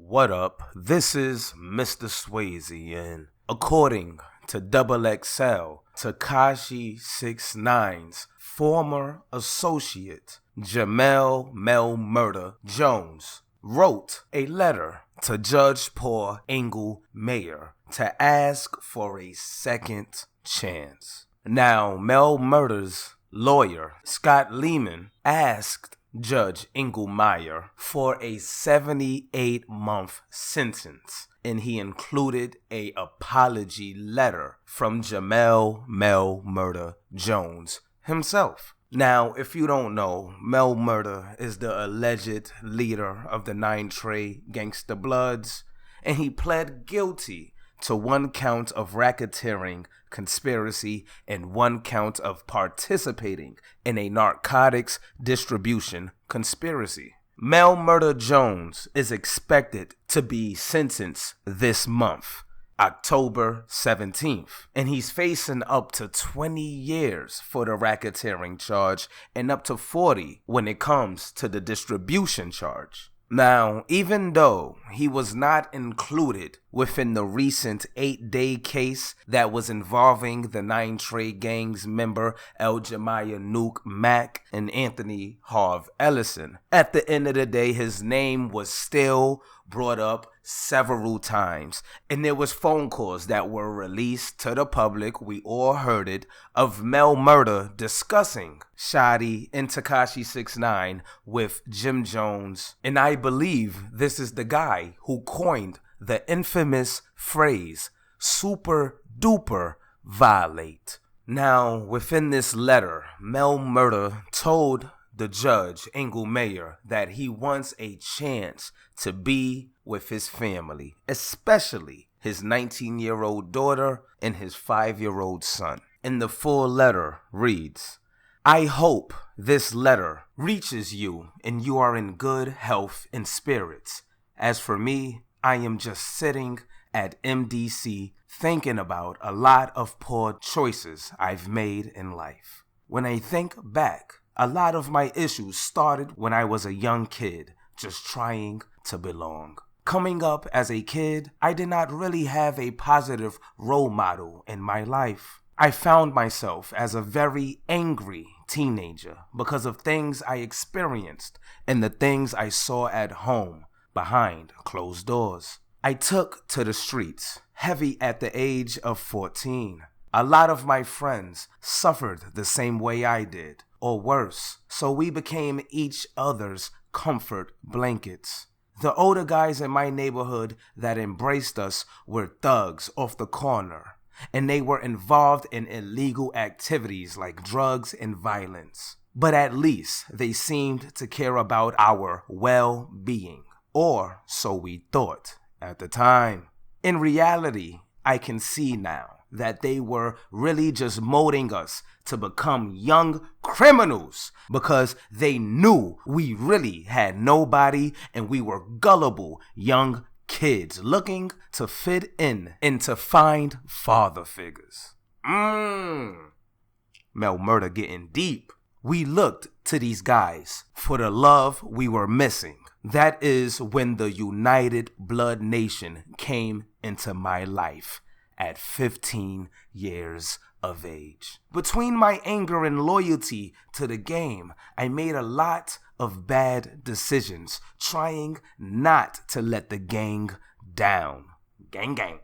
What up? This is Mr. Swayze, and according to XXL, Tekashi 6ix9ine's former associate, Mel Murda Jones, wrote a letter to Judge Paul Engelmayer to ask for a second chance. Now, Mel Murda's lawyer, Scott Lehman, asked Judge Engelmayer for a 78-month sentence, and he included an apology letter from Mel Murda Jones himself. Now, if you don't know, Mel Murda is the alleged leader of the 9 Trey Gangsta Bloods, and he pled guilty to 1 count of racketeering conspiracy and 1 count of participating in a narcotics distribution conspiracy. Mel Murda Jones is expected to be sentenced this month, October 17th, and he's facing up to 20 years for the racketeering charge and up to 40 when it comes to the distribution charge. Now, even though he was not included within the recent 8-day case that was involving the 9 Trey Gangs member Aljamaiyah Nuke Mack and Anthony Harv Ellison, at the end of the day, his name was still brought up several times, and there was phone calls that were released to the public, we all heard it, of Mel Murda discussing Shotty and Tekashi 6ix9ine with Jim Jones, and I believe this is the guy who coined the infamous phrase, super duper violate. Now, within this letter, Mel Murda told the judge, Engelmayer, that he wants a chance to be with his family, especially his 19-year-old daughter and his 5-year-old son. And the full letter reads, I hope this letter reaches you and you are in good health and spirits. As for me, I am just sitting at MDC thinking about a lot of poor choices I've made in life. When I think back, a lot of my issues started when I was a young kid, just trying to belong. Coming up as a kid, I did not really have a positive role model in my life. I found myself as a very angry teenager because of things I experienced and the things I saw at home behind closed doors. I took to the streets heavy at the age of 14. A lot of my friends suffered the same way I did, or worse, so we became each other's comfort blankets. The older guys in my neighborhood that embraced us were thugs off the corner, and they were involved in illegal activities like drugs and violence. But at least they seemed to care about our well-being, or so we thought at the time. In reality, I can see now that they were really just molding us to become young criminals because they knew we really had nobody and we were gullible young kids looking to fit in and to find father figures. Mel Murda getting deep. We looked to these guys for the love we were missing. That is when the United Blood Nation came into my life at 15 years of age. Between my anger and loyalty to the game, I made a lot of bad decisions, trying not to let the gang down. Gang, gang.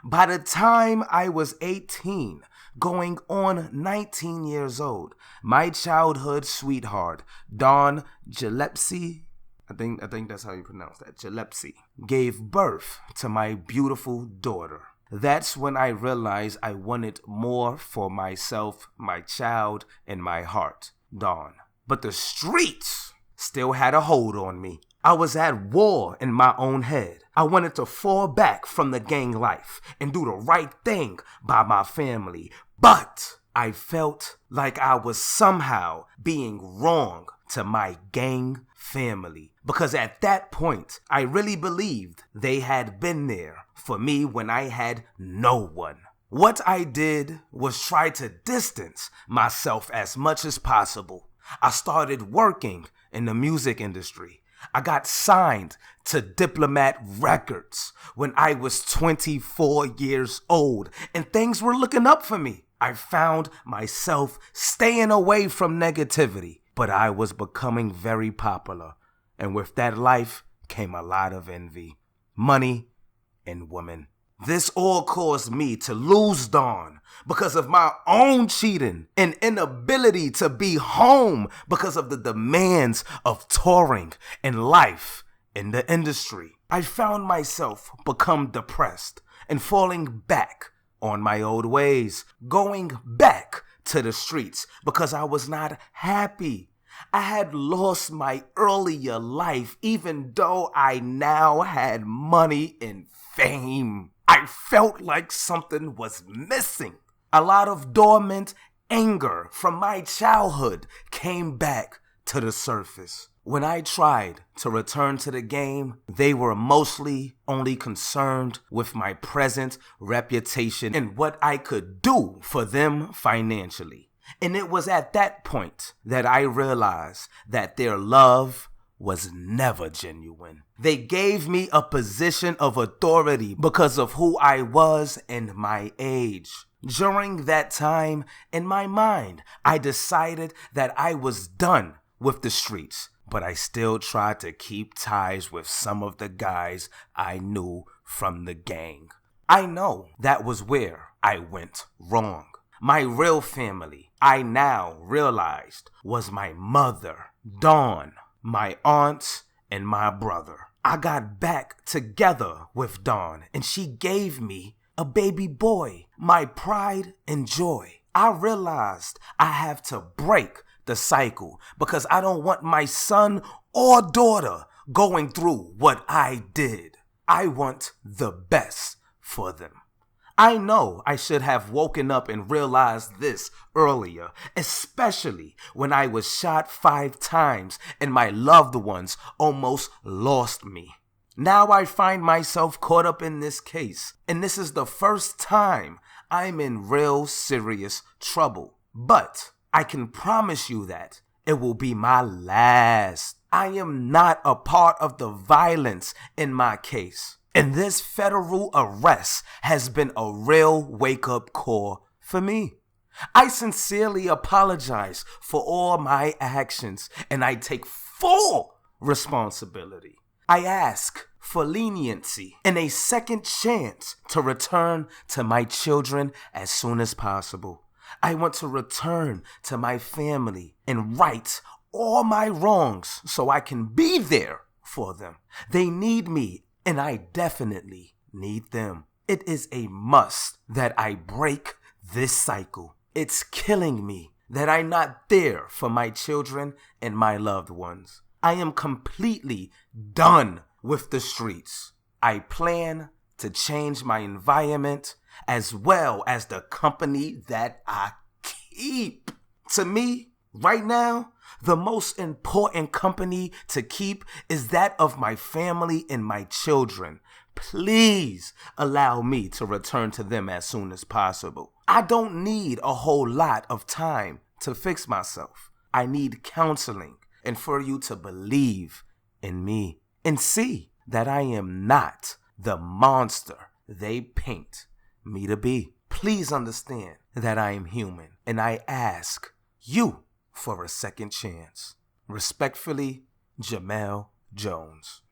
By the time I was 18, going on 19 years old, my childhood sweetheart, Dawn Gillespie, I think that's how you pronounce that, Gillespie, gave birth to my beautiful daughter. That's when I realized I wanted more for myself, my child, and my heart, Dawn. But the streets still had a hold on me. I was at war in my own head. I wanted to fall back from the gang life and do the right thing by my family. But I felt like I was somehow being wrong to my gang family. Because at that point, I really believed they had been there for me when I had no one. What I did was try to distance myself as much as possible. I started working in the music industry. I got signed to Diplomat Records when I was 24 years old, and things were looking up for me. I found myself staying away from negativity, but I was becoming very popular, and with that life came a lot of envy, money, and women. This all caused me to lose Dawn because of my own cheating and inability to be home because of the demands of touring and life in the industry. I found myself become depressed and falling back on my old ways, going back to the streets because I was not happy. I had lost my earlier life even though I now had money and fame. I felt like something was missing. A lot of dormant anger from my childhood came back to the surface. When I tried to return to the game, they were mostly only concerned with my present reputation and what I could do for them financially. And it was at that point that I realized that their love was never genuine. They gave me a position of authority because of who I was and my age. During that time, in my mind, I decided that I was done with the streets, but I still tried to keep ties with some of the guys I knew from the gang. I know that was where I went wrong. My real family, I now realized, was my mother, Dawn, my aunts, and my brother. I got back together with Dawn, and she gave me a baby boy, my pride and joy. I realized I have to break the cycle because I don't want my son or daughter going through what I did. I want the best for them. I know I should have woken up and realized this earlier, especially when I was shot 5 times and my loved ones almost lost me. Now I find myself caught up in this case, and this is the first time I'm in real serious trouble. But I can promise you that it will be my last. I am not a part of the violence in my case. And this federal arrest has been a real wake-up call for me. I sincerely apologize for all my actions, and I take full responsibility. I ask for leniency and a second chance to return to my children as soon as possible. I want to return to my family and right all my wrongs so I can be there for them. They need me, and I definitely need them. It is a must that I break this cycle. It's killing me that I'm not there for my children and my loved ones. I am completely done with the streets. I plan to change my environment as well as the company that I keep. To me, right now, the most important company to keep is that of my family and my children. Please allow me to return to them as soon as possible. I don't need a whole lot of time to fix myself. I need counseling and for you to believe in me and see that I am not the monster they paint me to be. Please understand that I am human and I ask you for a second chance. Respectfully, Jamel Jones.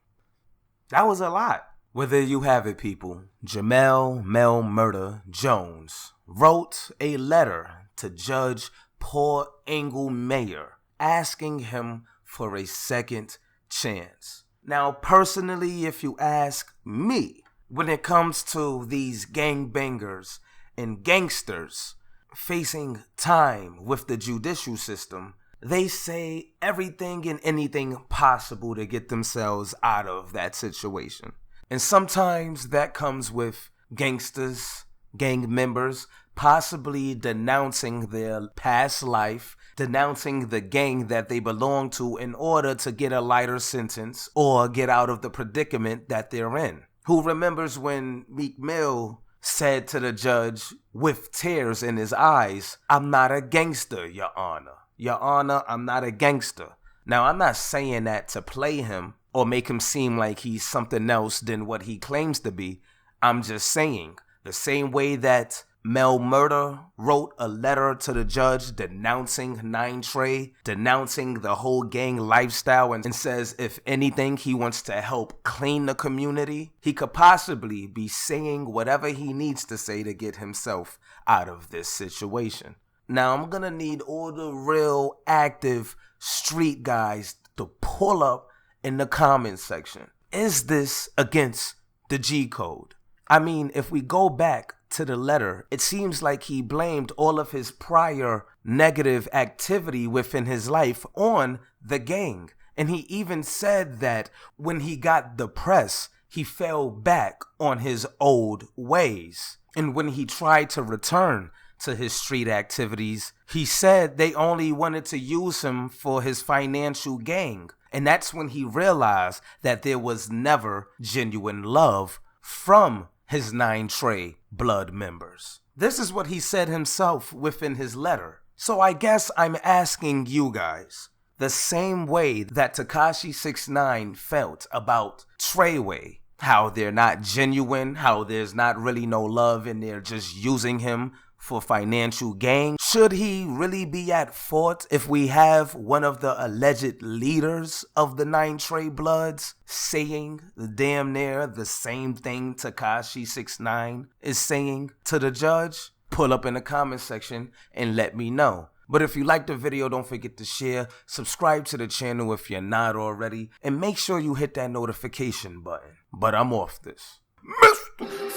That was a lot. Well, there you have it, people. Jamel Mel Murda Jones wrote a letter to Judge Paul Engelmayer asking him for a second chance. Now, personally, if you ask me, when it comes to these gangbangers and gangsters facing time with the judicial system, they say everything and anything possible to get themselves out of that situation. And sometimes that comes with gangsters, gang members, possibly denouncing their past life, denouncing the gang that they belong to in order to get a lighter sentence or get out of the predicament that they're in. Who remembers when Meek Mill said to the judge with tears in his eyes, "I'm not a gangster, Your Honor. Your Honor, I'm not a gangster." Now, I'm not saying that to play him. or make him seem like he's something else than what he claims to be. I'm just saying, the same way that Mel Murda wrote a letter to the judge denouncing 9 Trey, denouncing the whole gang lifestyle, and says if anything he wants to help clean the community, he could possibly be saying whatever he needs to say to get himself out of this situation. Now I'm gonna need all the real active street guys to pull up in the comments section. Is this against the G code? I mean, if we go back to the letter, it seems like he blamed all of his prior negative activity within his life on the gang. And he even said that when he got the press, he fell back on his old ways. And when he tried to return to his street activities, he said they only wanted to use him for his financial gain. And that's when he realized that there was never genuine love from his 9 Trey blood members. This is what he said himself within his letter. So I guess I'm asking you guys, the same way that Tekashi 6ix9ine felt about Treyway, how they're not genuine, how there's not really no love and they're just using him for financial gain. Should he really be at fault if we have one of the alleged leaders of the 9 Trey Bloods saying damn near the same thing Tekashi 6ix9ine is saying to the judge? Pull up in the comment section and let me know. But if you liked the video, don't forget to share, subscribe to the channel if you're not already, and make sure you hit that notification button. But I'm off this.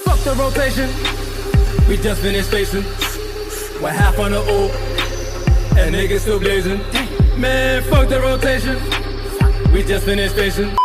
Fuck the rotation. We just finished facing. We're half on the O, and niggas still blazing. Man, fuck the rotation. We just finished facing.